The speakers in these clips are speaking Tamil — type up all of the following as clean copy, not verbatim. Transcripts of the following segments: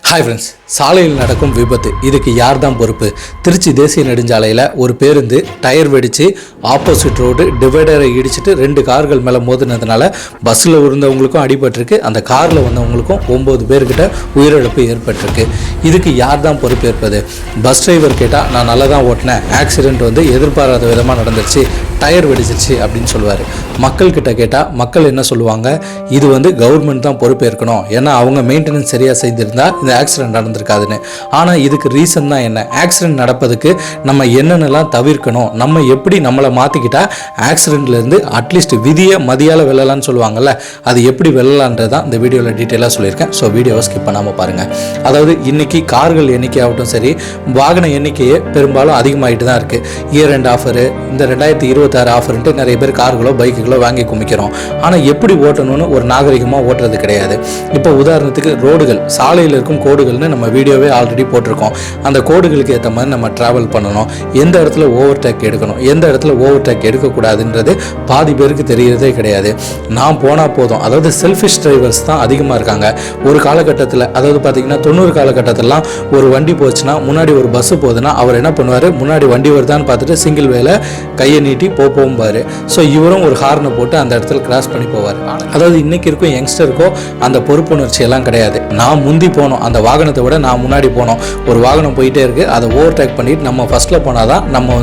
ஹாய் ஃப்ரெண்ட்ஸ், சாலையில் நடக்கும் விபத்து இதுக்கு யார் தான் பொறுப்பு? திருச்சி தேசிய நெடுஞ்சாலையில் ஒரு பேருந்து டயர் வெடித்து ஆப்போசிட் ரோடு டிவைடரை இடிச்சிட்டு 2 கார்கள் மேலே மோதினதுனால பஸ்ஸில் இருந்தவங்களுக்கும் அடிபட்டிருக்கு, அந்த காரில் வந்தவங்களுக்கும் 9 பேர்கிட்ட உயிரிழப்பு ஏற்பட்டிருக்கு. இதுக்கு யார் தான் பொறுப்பேற்பது? பஸ் டிரைவர் கேட்டால் நான் நல்லா தான் ஓட்டினேன், ஆக்சிடெண்ட் எதிர்பாராத விதமாக நடந்துருச்சு, டயர் வெடிச்சிருச்சு அப்படின்னு சொல்லுவார். மக்கள்கிட்ட கேட்டால் மக்கள் என்ன சொல்லுவாங்க? இது கவர்மெண்ட் தான் பொறுப்பேற்கணும், ஏன்னா அவங்க மெயின்டெனன்ஸ் சரியாக செய்திருந்தால் இந்த ஆக்சிடென்ட் நடந்திருக்காதுன்னு. ஆனால் இதுக்கு ரீசன் தான் என்ன? ஆக்சிடென்ட் நடப்பதுக்கு நம்ம என்னென்னலாம் தவிர்க்கணும், நம்ம எப்படி நம்மளை மாற்றிக்கிட்டா ஆக்சிடென்ட்லேருந்து அட்லீஸ்ட் விதியை மதியால் வெல்லலான்னு சொல்லுவாங்கள்ல, அது எப்படி வெல்லலான்றது தான் இந்த வீடியோவில் டீட்டெயிலாக சொல்லியிருக்கேன். ஸோ வீடியோவை ஸ்கிப் பண்ணாமல் பாருங்கள். அதாவது இன்றைக்கி கார்கள் எண்ணிக்கை ஆகட்டும் சரி, வாகன எண்ணிக்கையே பெரும்பாலும் அதிகமாகிட்டு தான் இருக்குது. இயர் எண்ட் ஆஃபரு, இந்த 2026 ஆஃபர்ன்ட்டு நிறைய பேர் கார்களோ பைக்குகளோ வாங்கி குமிக்கிறோம். ஆனால் எப்படி ஓட்டணும்னு ஒரு நாகரிகமாக ஓட்டுறது கிடையாது. இப்போ உதாரணத்துக்கு ரோடுகள், சாலையில் இருக்கும் கோடுகள்னு நம்ம வீடியோவே ஆல்ரெடி போட்டிருக்கோம். அந்த கோடுகளுக்கு ஏற்ற மாதிரி நம்ம ட்ராவல் பண்ணணும், எந்த இடத்துல ஓவர்டேக் எடுக்கணும், எந்த இடத்துல ஓவர்டேக் எடுக்கக்கூடாதுன்றது பாதி பேருக்கு தெரியறதே கிடையாது. நான் போனால் போதும், அதாவது செல்ஃபிஷ் டிரைவர்ஸ் தான் அதிகமாக இருக்காங்க. ஒரு காலகட்டத்தில், அதாவது பார்த்தீங்கன்னா 90 காலகட்டத்திலலாம் ஒரு வண்டி போச்சுன்னா, முன்னாடி ஒரு பஸ்ஸு போகுதுன்னா அவர் என்ன பண்ணுவார், முன்னாடி வண்டி வருதான்னு பார்த்துட்டு சிங்கிள் வேலை கையை நீட்டி போகும்பார். ஸோ இவரும் ஒரு ஹார்னை போட்டு அந்த இடத்துல கிராஸ் பண்ணி போவார். அதாவது இன்னைக்கு இருக்கும் யங்ஸ்டருக்கோ அந்த பொறுப்புணர்ச்சி எல்லாம் கிடையாது. நான் முந்தி போனோம், அந்த வாகனத்தை விட நான் முன்னாடி போனோம். ஒரு வாகனம் போயிட்டே இருக்கு, அதை ஓவர்டேக் பண்ணிட்டு நம்ம ஃபர்ஸ்ட்ல போனாதான் நம்ம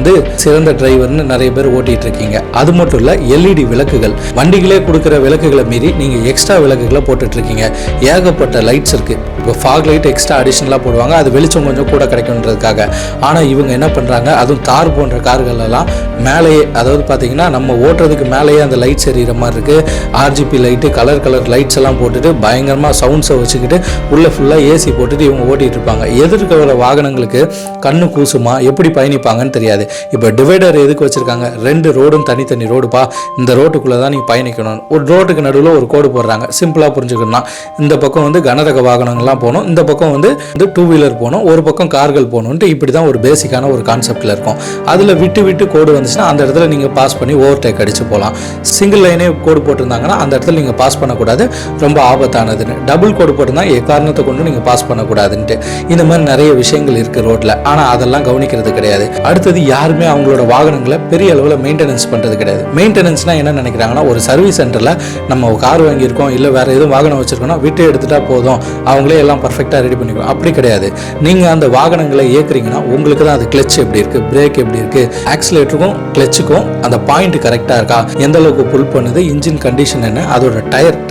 சிறந்த டிரைவர்னு நிறைய பேர் ஓட்டிட்டு இருக்கீங்க. அது மட்டும் இல்ல, எல்இடி விளக்குகள், வண்டிகளே கொடுக்குற விளக்குகளை மீறி நீங்க எக்ஸ்ட்ரா விளக்குகளை போட்டுட்டு இருக்கீங்க. ஏகப்பட்ட லைட்ஸ் இருக்கு. இப்போ ஃபாக் லைட் எக்ஸ்ட்ரா அடிஷனலாக போடுவாங்க, அது வெளிச்சம் கொஞ்சம் கூட கிடைக்கும்ன்றதுக்காக. ஆனால் இவங்க என்ன பண்ணுறாங்க, அதுவும் தார் போன்ற கார்கள் எல்லாம் மேலேயே, அதாவது பார்த்தீங்கன்னா நம்ம ஓட்டுறதுக்கு மேலேயே அந்த லைட்ஸ் எரியிற மாதிரி இருக்குது. ஆர்ஜிபி லைட்டு, கலர் லைட்ஸ் எல்லாம் போட்டுட்டு பயங்கரமாக சவுண்ட்ஸை வச்சுக்கிட்டு உள்ளே ஃபுல்லாக ஏசி போட்டுட்டு இவங்க ஓட்டிகிட்டு இருப்பாங்க. எதிர்க்க வர வாகனங்களுக்கு கண்ணு கூசுமா, எப்படி பயணிப்பாங்கன்னு தெரியாது. இப்போ டிவைடர் எதுக்கு வச்சுருக்காங்க? 2 ரோடும் தனித்தனி ரோடுப்பா, இந்த ரோட்டுக்குள்ளே தான் நீங்கள் பயணிக்கணும். ஒரு ரோட்டுக்கு நடுவில் ஒரு கோடு போடுறாங்க, சிம்பிளாக புரிஞ்சுக்கணும். இந்த பக்கம் கனரக வாகனங்கள்லாம் போகணும், இந்த பக்கம் 2 வீலர் போகணும், ஒரு பக்கம் கார்கள் போகணுன்ட்டு இப்படி தான் ஒரு பேசிக்கான ஒரு கான்செப்டில் இருக்கும். அதில் விட்டு கோடு வந்துச்சுன்னா அந்த இடத்துல நீங்கள் பாஸ் பண்ணி ஓவர்டேக் அடித்து போகலாம். சிங்கிள் லைனே கோடு போட்டிருந்தாங்கன்னா அந்த இடத்துல நீங்கள் பாஸ் பண்ணக்கூடாது, ரொம்ப ஆபத்தானதுன்னு. டபுள் கோடு போட்டிருந்தால் எக்காரணத்தை கொண்டு நீங்கள் பாஸ் பண்ணக்கூடாதுன்ட்டு. இந்த மாதிரி நிறைய விஷயங்கள் இருக்குது ரோட்டில். ஆனால் அதெல்லாம் கவனிக்கிறது கிடையாது. அடுத்தது, யாருமே அவங்களோட வாகனங்களை பெரிய அளவில் மெயின்டெனன்ஸ் பண்ணுறது கிடையாது. மெயின்டெனன்ஸ்னால் என்ன நினைக்கிறாங்கன்னா, ஒரு சர்வீஸ் சென்டரில் நம்ம கார் வாங்கியிருக்கோம், இல்லை வேறு எதுவும் வாகனம் வச்சுருக்கோம்னா விட்டு எடுத்துட்டா போதும், அவங்களே எல்லாம் பர்ஃபெக்டாக ரெடி பண்ணிக்கலாம். அப்படி கிடையாது. நீங்கள் அந்த வாகனங்களை இயக்குறீங்கன்னா உங்களுக்கு தான் அது கிளச் எப்படி இருக்குது, பிரேக் எப்படி இருக்குது, ஆக்சிலேட்டருக்கும் கிளச்சுக்கும் அந்த பாயிண்ட் கரெக்டாக இருக்கா, எந்த அளவுக்கு புல் பண்ணுது, இன்ஜின் கண்டிஷன் என்ன, அதோட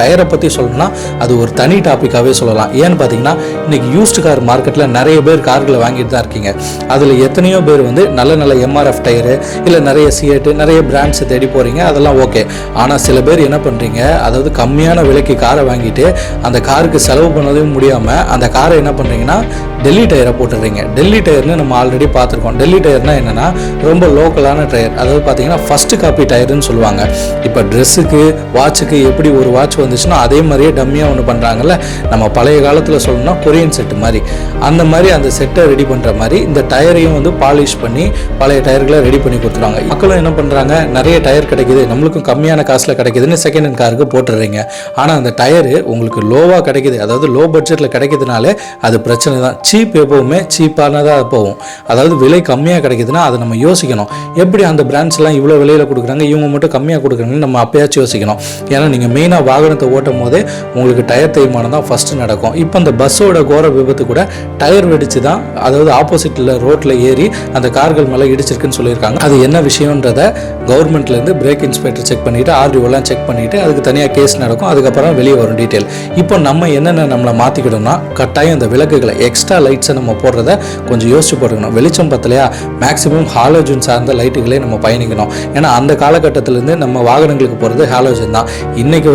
டயரை பற்றி சொல்லணும்னா அது ஒரு தனி டாப்பிக்காகவே சொல்லலாம். ஏன்னு பார்த்தீங்கன்னா, இன்னைக்கு யூஸ்டு கார் மார்க்கெட்டில் நிறைய பேர் கார்களை வாங்கிட்டு தான் இருக்கீங்க. அதில் எத்தனையோ பேர் நல்ல எம்ஆர்எஃப் டயரு, இல்லை நிறைய சிஎட்டு, நிறைய பிராண்ட்ஸை தேடி போகிறீங்க, அதெல்லாம் ஓகே. ஆனால் சில பேர் என்ன பண்ணுறீங்க, அதாவது கம்மியான விலைக்கு காரை வாங்கிட்டு அந்த காருக்கு செலவு பண்ணதும் முடியாமல் அந்த காரை என்ன பண்ணுறீங்கன்னா டெல்லி டயரை போட்டுடுறீங்க. டெல்லி டயர்னு நம்ம ஆல்ரெடி பார்த்துருக்கோம். டெல்லி டயர்னா என்னென்னா ரொம்ப லோக்கலான டயர், அதாவது பார்த்தீங்கன்னா ஃபஸ்ட்டு காப்பி டயர்னு சொல்லுவாங்க. இப்போ ட்ரெஸ்ஸுக்கு, வாட்சுக்கு எப்படி ஒரு வாட்ச் வந்துச்சுன்னா அதே மாதிரியே டம்மியாக ஒன்று பண்ணுறாங்கல்ல, நம்ம பழைய காலத்தில் சொல்லணும்னா கொரியன் செட்டு மாதிரி, அந்த மாதிரி அந்த செட்டை ரெடி பண்ணுற மாதிரி இந்த டயரையும் பாலிஷ் பண்ணி பழைய டயர்களை ரெடி பண்ணி கொடுத்துருவாங்க. மக்களும் என்ன பண்ணுறாங்க, நிறைய டயர் கிடைக்குது, நம்மளுக்கும் கம்மியான காசில் கிடைக்குதுன்னு செகண்ட் ஹேண்ட் காருக்கு போட்டுடுறீங்க. ஆனால் அந்த டயரு உங்களுக்கு லோவாக கிடைக்குது, அதாவது லோ பட்ஜெட்டில் கிடைக்குதுனாலே அது பிரச்சனை தான். சீப் எப்போவுமே சீப்பானதாக போகும். அதாவது விலை கம்மியாக கிடைக்குதுன்னா அதை நம்ம யோசிக்கணும். எப்படி அந்த பிராண்ட்ஸ்லாம் இவ்வளோ விலையில் கொடுக்குறாங்க, இவங்க மட்டும் கம்மியாக கொடுக்குறாங்கன்னு நம்ம அப்பயாச்சும் யோசிக்கணும். ஏன்னா நீங்கள் மெயினாக வாகனத்தை ஓட்டும் போதே உங்களுக்கு டயர் தேய்மானம் தான் ஃபஸ்ட்டு நடக்கும். இப்போ அந்த பஸ்ஸோட கோர விபத்து கூட டயர் வெடிச்சு தான், அதாவது ஆப்போசிட்டில் ரோட்டில் ஏறி அந்த கார்கள் மேலே இடிச்சிருக்குன்னு சொல்லியிருக்காங்க. அது என்ன விஷயன்றத கவர்மெண்ட்லேருந்து பிரேக் இன்ஸ்பெக்டர் செக் பண்ணிவிட்டு, ஆர்டிஓலாம் செக் பண்ணிவிட்டு அதுக்கு தனியாக கேஸ் நடக்கும். அதுக்கப்புறம் வெளியே வரும் டீட்டெயில். இப்போ நம்ம என்னென்ன நம்மளை மாற்றிக்கிட்டோம்னா, கட்டாயம் இந்த விளக்குகளை எக்ஸ்ட்ரா லைட்ஸை நம்ம போடுறத கொஞ்சம் யோசிச்சு போட்டுக்கணும். வெளிச்சம் பத்தலையா, மேக்ஸிமம் ஹாலோஜன் சார்ந்த லைட்டுகளே நம்ம பயணிக்கணும். ஏன்னா அந்த காலகட்டத்திலேருந்து நம்ம வாகனங்களுக்கு போகிறது ஹாலோஜன் தான். இன்றைக்கி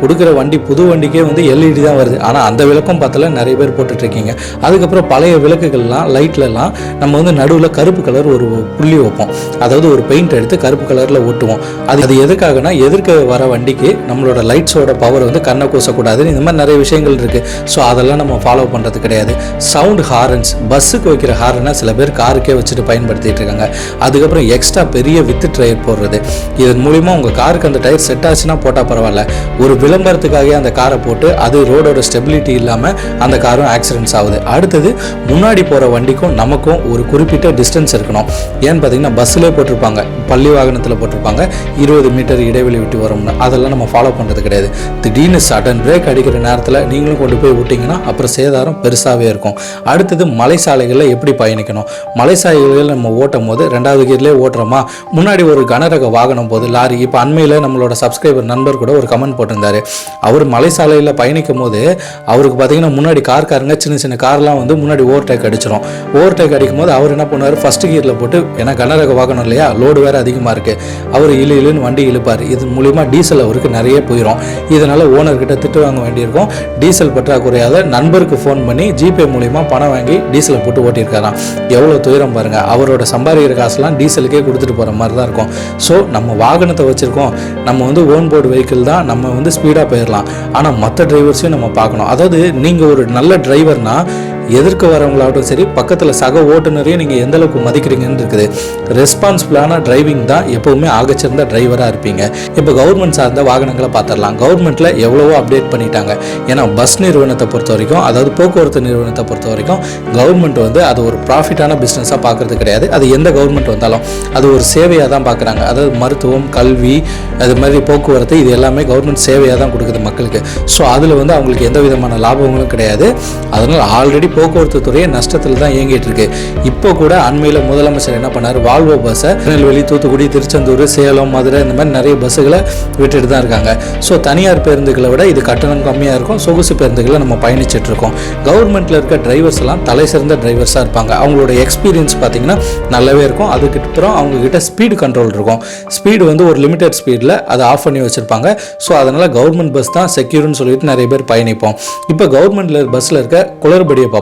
கொடுக்குற வண்டி, புது வண்டிக்கே எல்இடி தான் வருது. ஆனால் அந்த விளக்கம் பார்த்தல நிறைய பேர் போட்டுட்ருக்கீங்க. அதுக்கப்புறம் பழைய விளக்குகள்லாம் லைட்லலாம் நம்ம நடுவில் கருப்பு கலர் ஒரு புள்ளி வைப்போம், அதாவது ஒரு பெயிண்ட் எடுத்து கருப்பு கலரில் ஓட்டுவோம். அது எதுக்காகனா, எதிர்க்க வர வண்டிக்கு நம்மளோட லைட்ஸோட பவர் கண்ணை கூசக்கூடாதுன்னு இந்த மாதிரி நிறைய விஷயங்கள் இருக்குது. ஸோ அதெல்லாம் நம்ம ஃபாலோ பண்ணுறது கிடையாது. சவுண்ட் ஹாரன்ஸ், பஸ்ஸுக்கு வைக்கிற ஹாரனை சில பேர் காருக்கே வச்சுட்டு பயன்படுத்திட்டு இருக்காங்க. அதுக்கப்புறம் எக்ஸ்ட்ரா பெரிய வித்து டயர் போடுறது, இதன் மூலிமா உங்கள் காருக்கு அந்த டயர் செட் ஆச்சுன்னா போட்டால் பரவாயில்ல. ஒரு விளம்பரத்துக்காக அந்த காரை போட்டு அது ரோடோட ஸ்டெபிலிட்டி இல்லாமல் அந்த காரும் ஆக்சிடென்ட்ஸ் ஆகுது. அடுத்தது முன்னாடி போகிற வண்டிக்கும் நமக்கும் ஒரு குறிப்பிட்ட டிஸ்டன்ஸ் இருக்கணும். ஏன்னு பார்த்தீங்கன்னா பஸ்ஸிலே போட்டிருப்பாங்க, பள்ளி வாகனத்தில் போட்டிருப்பாங்க 20 மீட்டர் இடைவெளி விட்டு வரும்னு. அதெல்லாம் நம்ம ஃபாலோ பண்ணுறது கிடையாது. திடீர்னு சடன் பிரேக் அடிக்கிற நேரத்தில் நீங்களும் கொண்டு போய் விட்டிங்கன்னா அப்புறம் சேதாரம் பெருசாகவே இருக்கும். அடுத்தது மலை சாலைகளில் எப்படி பயணிக்கணும். மலை சாலைகளில் நம்ம ஓட்டும் போது 2வது கியர்லேயே ஓட்டுறோமா, முன்னாடி ஒரு கனரக வாகனம் போது லாரி. இப்போ அண்மையில் நம்மளோட சப்ஸ்கிரைபர் நண்பர் கூட ஒரு கமெண்ட் போட்டிருந்தாரு. அவர் மலை சாலையில் பயணிக்கும் போது அவருக்கு பார்த்தீங்கன்னா முன்னாடி காருங்க சின்ன சின்ன கார்லாம் வந்து முன்னாடி ஓவர்டேக் அடிச்சிடும். ஓவர்டேக் அடிக்கும் போது அவர் என்ன பண்ணுவார், ஃபர்ஸ்ட் கியரில் போட்டு, ஏன்னா கனரக வாகனம் இல்லையா, லோடு வேறு அதிகமாக இருக்குது, அவர் இழுன்னு வண்டி இழுப்பார். இது மூலிமா டீசல் அவருக்கு நிறைய போயிடும். இதனால் ஓனர்கிட்ட திட்டு வாங்க வேண்டியிருக்கும். டீசல் பற்றாக்குறையாத நண்பருக்கு ஃபோன் பண்ணி ஜிபே மூலிமா பணம் வாங்கி டீசலை போட்டு ஓட்டியிருக்காராம். எவ்வளோ துயரம் பாருங்கள். அவரோட சம்பாதிக்கிற காசுலாம் டீசலுக்கே கொடுத்துட்டு போகிற மாதிரி தான் இருக்கும். ஸோ நம்ம வாகனத்தை வச்சுருக்கோம், நம்ம வந்து ஓன் போர்டு வெஹிக்கிள் தான், நம்ம வந்து ஸ்பீடாக போயிடலாம். ஆனால் மற்ற டிரைவர்ஸையும் நம்ம பார்க்கணும். அதாவது நீங்கள் ஒரு நல்ல டிரைவர்னா எதிர்க்க வரவங்களாகட்டும் சரி, பக்கத்தில் சக ஓட்டுநரையும் நீங்கள் எந்த அளவுக்கு மதிக்கிறீங்கன்னு இருக்குது. ரெஸ்பான்சிபிளான டிரைவிங் தான் எப்போவுமே ஆகச்சிறந்த டிரைவராக இருப்பீங்க. இப்போ கவர்மெண்ட் சார்ந்த வாகனங்களை பார்த்துடலாம். கவர்மெண்ட்டில் எவ்வளவோ அப்டேட் பண்ணிட்டாங்க. ஏன்னா பஸ் நிறுவனத்தை பொறுத்த வரைக்கும், அதாவது போக்குவரத்து நிறுவனத்தை பொறுத்த வரைக்கும் கவர்மெண்ட் வந்து அது ஒரு ப்ராஃபிட்டான பிஸ்னஸாக பார்க்குறது கிடையாது. அது எந்த கவர்மெண்ட் வந்தாலும் அது ஒரு சேவையாக தான் பார்க்குறாங்க. அதாவது மருத்துவம், கல்வி, அது மாதிரி போக்குவரத்து, இது எல்லாமே கவர்மெண்ட் சேவையாக தான் கொடுக்குது மக்களுக்கு. ஸோ அதில் வந்து அவங்களுக்கு எந்த விதமான லாபங்களும் கிடையாது. அதனால் ஆல்ரெடி போக்குவரத்து துறையை நஷ்டத்தில் தான் இயங்கிட்டு இருக்கு. இப்போ கூட அண்மையில் முதலமைச்சர் என்ன பண்ணார், வால்வோ பஸ்ஸை திருநெல்வேலி, தூத்துக்குடி, திருச்செந்தூர், சேலம், மதுரை இந்த மாதிரி நிறைய பஸ்ஸுகளை விட்டுட்டு தான் இருக்காங்க. ஸோ தனியார் பேருந்துகளை விட இது கட்டணம் கம்மியாக இருக்கும். சொகுசு பேருந்துகளை நம்ம பயணிச்சுட்டு இருக்கோம். கவர்மெண்ட்டில் இருக்க டிரைவர்ஸ் எல்லாம் தலை சிறந்த டிரைவர்ஸாக இருப்பாங்க. அவங்களோட எக்ஸ்பீரியன்ஸ் பார்த்தீங்கன்னா நல்லாவே இருக்கும். அதுக்கப்புறம் அவங்கக்கிட்ட ஸ்பீடு கண்ட்ரோல் இருக்கும். ஸ்பீடு வந்து ஒரு லிமிடெட் ஸ்பீடில் அதை ஆஃப் பண்ணி வச்சுருப்பாங்க. ஸோ அதனால் கவர்மெண்ட் பஸ் தான் செக்யூர்னு சொல்லிட்டு நிறைய பேர் பயணிப்போம். இப்போ கவர்மெண்ட்டில் பஸ்ஸில் இருக்க குளறுபடியை பார்ப்போம்.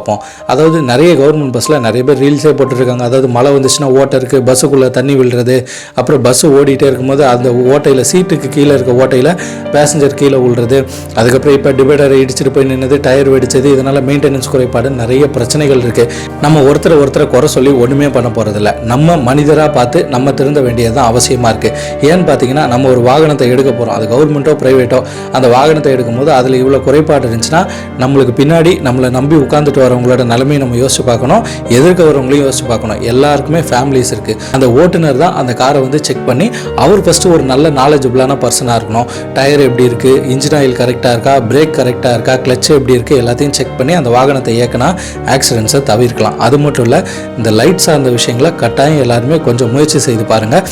அதாவது நிறைய கவர்மெண்ட் பஸ்ஸில் நிறைய பேர் ரீல்ஸே போட்டுருக்காங்க. அதாவது மழை வந்துச்சுன்னா ஓட்டருக்கு பஸ்ஸுக்குள்ளே தண்ணி விழுறது, அப்புறம் பஸ்ஸு ஓடிட்டே இருக்கும்போது அந்த ஓட்டையில், சீட்டுக்கு கீழே இருக்க ஓட்டையில் பேசஞ்சர் கீழே விழுறது, அதுக்கப்புறம் இப்போ டிவைடரை இடிச்சிட்டு போய் நின்னது, டயர் வெடிச்சது, இதனால் மெயின்டெனன்ஸ் குறைபாடு, நிறைய பிரச்சனைகள் இருக்குது. நம்ம ஒருத்தரை குறை சொல்லி ஒன்றுமே பண்ண போகிறதில்ல. நம்ம மனிதராக பார்த்து நம்ம திருந்த வேண்டியது தான் அவசியமாக இருக்குது. ஏன்னு பார்த்தீங்கன்னா, நம்ம ஒரு வாகனத்தை எடுக்க போகிறோம், அது கவர்மெண்ட்டோ ப்ரைவேட்டோ, அந்த வாகனத்தை எடுக்கும்போது அதில் இவ்வளோ குறைபாடு இருந்துச்சுன்னா நம்மளுக்கு பின்னாடி நம்மளை நம்பி உட்காந்துட்டு வரவங்களோட நிலைமையை நம்ம யோசிச்சு பார்க்கணும். எதிர்க்க வரவங்களையும் யோசிச்சு பார்க்கணும். எல்லாருக்குமே ஃபேமிலிஸ் இருக்குது. அந்த ஓட்டுநர் தான் அந்த காரை வந்து செக் பண்ணி, அவர் ஃபஸ்ட்டு ஒரு நல்ல நாலேஜபிளான பர்சனாக இருக்கணும். டயர் எப்படி இருக்குது, இன்ஜின் ஆயில் கரெக்டாக இருக்கா, பிரேக் கரெக்டாக இருக்கா, கிளச் எப்படி இருக்குது, எல்லாத்தையும் செக் பண்ணி அந்த வாகனத்தை இயக்கினா ஆக்சிடென்ட்ஸை தவிர்க்கலாம். அது மட்டும் இல்லை, இந்த லைட் சார்ந்த விஷயங்களை கட்டாயம் எல்லாருமே கொஞ்சம் முயற்சி செய்து பாருங்கள்.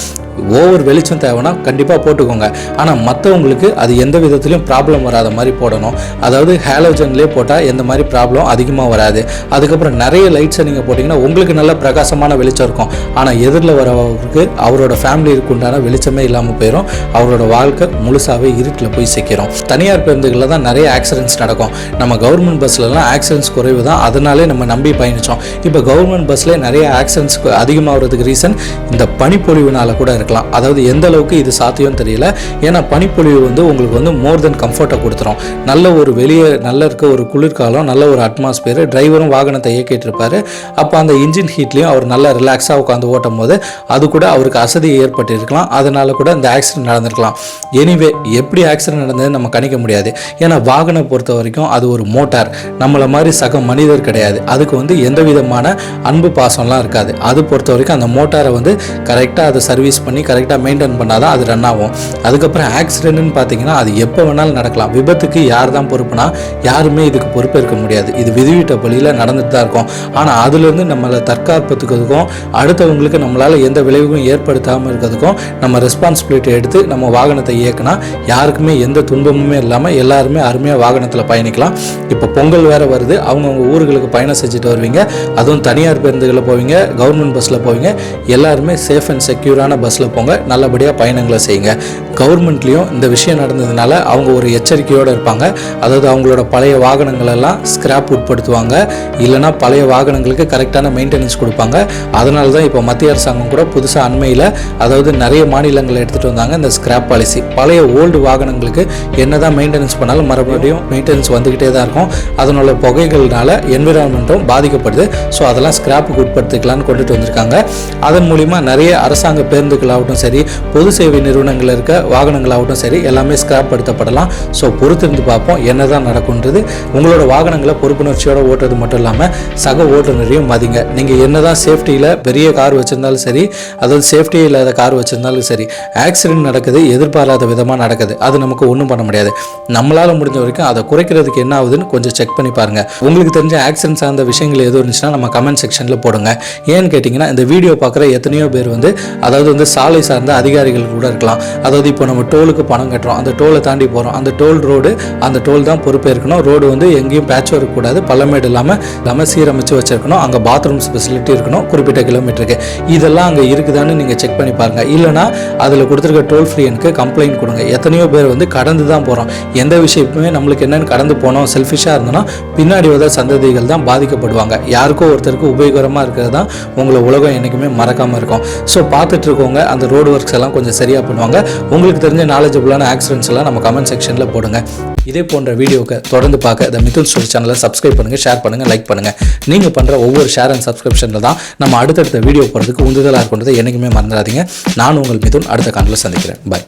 ஓவர் வெளிச்சம் தேவைன்னா கண்டிப்பாக போட்டுக்கோங்க. ஆனால் மற்றவங்களுக்கு அது எந்த விதத்துலையும் ப்ராப்ளம் வராத மாதிரி போடணும். அதாவது ஹேலோஜன்லேயே போட்டால் எந்த மாதிரி ப்ராப்ளம் அதிகமாக வராது. அதுக்கப்புறம் நிறைய லைட்ஸை நீங்கள் போட்டிங்கன்னா உங்களுக்கு நல்ல பிரகாசமான வெளிச்சம் இருக்கும். ஆனால் எதிரில் வரவருக்கு அவரோட ஃபேமிலிக்கு உண்டான வெளிச்சமே இல்லாமல் போயிடும். அவரோட வாழ்க்கை முழுசாகவே இருட்டில் போய் சிக்கிறோம். தனியார் பேருந்துகளில் தான் நிறைய ஆக்சிடென்ட்ஸ் நடக்கும். நம்ம கவர்மெண்ட் பஸ்லலாம் ஆக்சிடென்ட்ஸ் குறைவு தான், அதனாலே நம்ம நம்பி பயணித்தோம். இப்போ கவர்மெண்ட் பஸ்லேயே நிறைய ஆக்சிடென்ட்ஸ் அதிகமாகிறதுக்கு ரீசன் இந்த பனிப்பொழிவுனால கூட இருக்கு. அதாவது எந்த அளவுக்கு இது சாத்தியம் தெரியல. ஏன்னா பனிப்பொழிவு வந்து உங்களுக்கு வந்து மோர் தென் கம்ஃபர்ட்டை கொடுத்துரும். நல்ல ஒரு வெளியே நல்ல இருக்க ஒரு குளிர்காலம், நல்ல ஒரு அட்மாஸ்பியர், டிரைவரும் வாகனத்தை இயக்கிட்டு இருப்பாரு. அப்போ அந்த இன்ஜின் ஹீட்லையும் அவர் நல்லா ரிலாக்ஸாக உட்காந்து ஓட்டும் போது அது கூட அவருக்கு அசதி ஏற்பட்டு இருக்கலாம். அதனால கூட இந்த ஆக்சிடென்ட் நடந்திருக்கலாம். எனிவே எப்படி ஆக்சிடென்ட் நடந்தது நம்ம கணிக்க முடியாது. ஏன்னா வாகனம் பொறுத்த வரைக்கும் அது ஒரு மோட்டார், நம்மளை மாதிரி சக மனிதர் கிடையாது. அதுக்கு வந்து எந்த விதமான அன்பு பாசம்லாம் இருக்காது. அது பொறுத்த வரைக்கும் அந்த மோட்டாரை வந்து கரெக்டாக அதை சர்வீஸ் பண்ணி கரெக்டாக மெயின்டைன் பண்ணாதான் அது ரன் ஆகும். அதுக்கப்புறம் ஆக்சிடென்ட்னு பார்த்தீங்கன்னா அது எப்போ வேணாலும் நடக்கலாம். விபத்துக்கு யார் தான் பொறுப்புனா யாருமே இதுக்கு பொறுப்பேற்க முடியாது. இது விதிவிட்ட வழியில் நடந்துட்டு தான் இருக்கும். ஆனால் அதுலேருந்து நம்மளை தற்காப்புறதுக்கும் அடுத்தவங்களுக்கு நம்மளால் எந்த விளைவுக்கும் ஏற்படுத்தாமல் இருக்கிறதுக்கும் நம்ம ரெஸ்பான்சிபிலிட்டி எடுத்து நம்ம வாகனத்தை இயக்கினா யாருக்குமே எந்த துன்பமுமே இல்லாமல் எல்லாருமே அருமையாக வாகனத்தில் பயணிக்கலாம். இப்போ பொங்கல் வேறு வருது, அவங்கவுங்க ஊர்களுக்கு பயணம் செஞ்சுட்டு வருவீங்க. அதுவும் தனியார் பேருந்துகளில் போவீங்க, கவர்மெண்ட் பஸ்ஸில் போவீங்க. எல்லாருமே சேஃப் அண்ட் செக்யூரான பஸ்ஸில் போங்க, நல்லபடியாக பயணங்களை செய்யுங்க. கவர்மெண்ட்லேயும் இந்த விஷயம் நடந்ததுனால அவங்க ஒரு எச்சரிக்கையோடு இருப்பாங்க. அதாவது அவங்களோட பழைய வாகனங்கள் எல்லாம் ஸ்கிராப் உட்படுத்துவாங்க, இல்லைனா பழைய வாகனங்களுக்கு கரெக்டான மெயின்டெனன்ஸ் கொடுப்பாங்க. அதனால தான் இப்போ மத்திய அரசாங்கம் கூட புதுசாக அண்மையில், அதாவது நிறைய மாநிலங்களை எடுத்துகிட்டு வந்தாங்க இந்த ஸ்கிராப் பாலிசி. பழைய ஓல்டு வாகனங்களுக்கு என்ன தான் மெயின்டெனன்ஸ் பண்ணாலும் மறுபடியும் மெயின்டெனன்ஸ் வந்துக்கிட்டே தான் இருக்கும். அதனோட புகைகள்னால என்விரான்மெண்ட்டும் பாதிக்கப்படுது. ஸோ அதெல்லாம் ஸ்கிராப்புக்கு உட்படுத்திக்கலான்னு கொண்டுட்டு வந்திருக்காங்க. அதன் மூலிமா நிறைய அரசாங்க பேருந்துகள் வாகனங்களாகட்டும் சரி, பொது சேவை நிறுவனங்கள் இருக்க வாகனங்களாகட்டும் சரி, எல்லாமே ஸ்கிராப் படுத்தப்படலாம். ஸோ பொறுத்திருந்து பார்ப்போம் என்ன தான் நடக்கும்ன்றது. உங்களோட வாகனங்களை பொறுப்புணர்ச்சியோட ஓட்டுறது மட்டும் இல்லாமல் சக ஓட்டுநரையும் மதிங்க. நீங்கள் என்ன தான் சேஃப்டியில் பெரிய கார் வச்சுருந்தாலும் சரி, அதாவது சேஃப்டியே இல்லாத கார் வச்சுருந்தாலும் சரி, ஆக்சிடென்ட் நடக்குது, எதிர்பாராத விதமாக நடக்குது, அது நமக்கு ஒன்றும் பண்ண முடியாது. நம்மளால் முடிஞ்ச வரைக்கும் அதை குறைக்கிறதுக்கு என்ன ஆகுதுன்னு கொஞ்சம் செக் பண்ணி பாருங்கள். உங்களுக்கு தெரிஞ்ச ஆக்சிடென்ட் சார்ந்த விஷயங்கள் எதுவும் இருந்துச்சுன்னா நம்ம கமெண்ட் செக்ஷனில் போடுங்க. ஏன்னு கேட்டிங்கன்னா இந்த வீடியோ பார்க்குற எத்தனையோ பேர் அதாவது சாலை சார்ந்த அதிகாரிகள் கூட இருக்கலாம். அதாவது இப்போ நம்ம டோலுக்கு பணம் கட்டுறோம், அந்த டோலை தாண்டி போகிறோம், அந்த டோல் ரோடு அந்த டோல் தான் பொறுப்பேற்கணும். ரோடு எங்கேயும் பேட்ச் இருக்கக்கூடாது, பள்ளமேடு இல்லாமல் சீரமைச்சு வச்சிருக்கணும், அங்கே பாத்ரூம்ஸ் ஃபெசிலிட்டி இருக்கணும் குறிப்பிட்ட கிலோமீட்டருக்கு. இதெல்லாம் அங்கே இருக்குதான்னு நீங்கள் செக் பண்ணி பாருங்கள். இல்லைனா அதில் கொடுத்துருக்க டோல் ஃப்ரீ எனக்கு கம்ப்ளைண்ட் கொடுங்க. எத்தனையோ பேர் கடந்து தான் போகிறோம், எந்த விஷயமே நம்மளுக்கு என்னென்னு கடந்து போனோம் செல்ஃபிஷாக இருந்தோன்னா பின்னாடி சந்ததிகள் தான் பாதிக்கப்படுவாங்க. யாருக்கோ ஒருத்தருக்கு உபயோகரமாக இருக்கிறது தான் உங்களை உலகம் என்றைக்குமே மறக்காமல் இருக்கும். ஸோ பார்த்துட்டு இருக்கவங்க அந்த ரோடு ஒர்க்ஸ் எல்லாம் கொஞ்சம் சரியாக பண்ணுவாங்க. உங்களுக்கு தெரிஞ்ச நாலேஜபிளான ஆக்சிடென்ட்ஸ் எல்லாம் நம்ம கமெண்ட் செக்ஷனில் போடுங்க. இதே போன்ற வீடியோக்கு தொடர்ந்து பார்க்க த மிதுன் ஸ்டோரி சேனலை சப்ஸ்கிரைப் பண்ணுங்கள், ஷேர் பண்ணுங்கள், லைக் பண்ணுங்கள். நீங்கள் பண்ணுற ஒவ்வொரு ஷேர் அண்ட் சப்ஸ்கிரிப்ஷனில் தான் நம்ம அடுத்தடுத்த வீடியோ போகிறதுக்கு உந்துதலாக இருக்கின்றதை என்றைக்குமே மறந்துடாதீங்க. நான் உங்கள் மிதுன் அடுத்த காணொளியில் சந்திக்கிறேன். பாய்.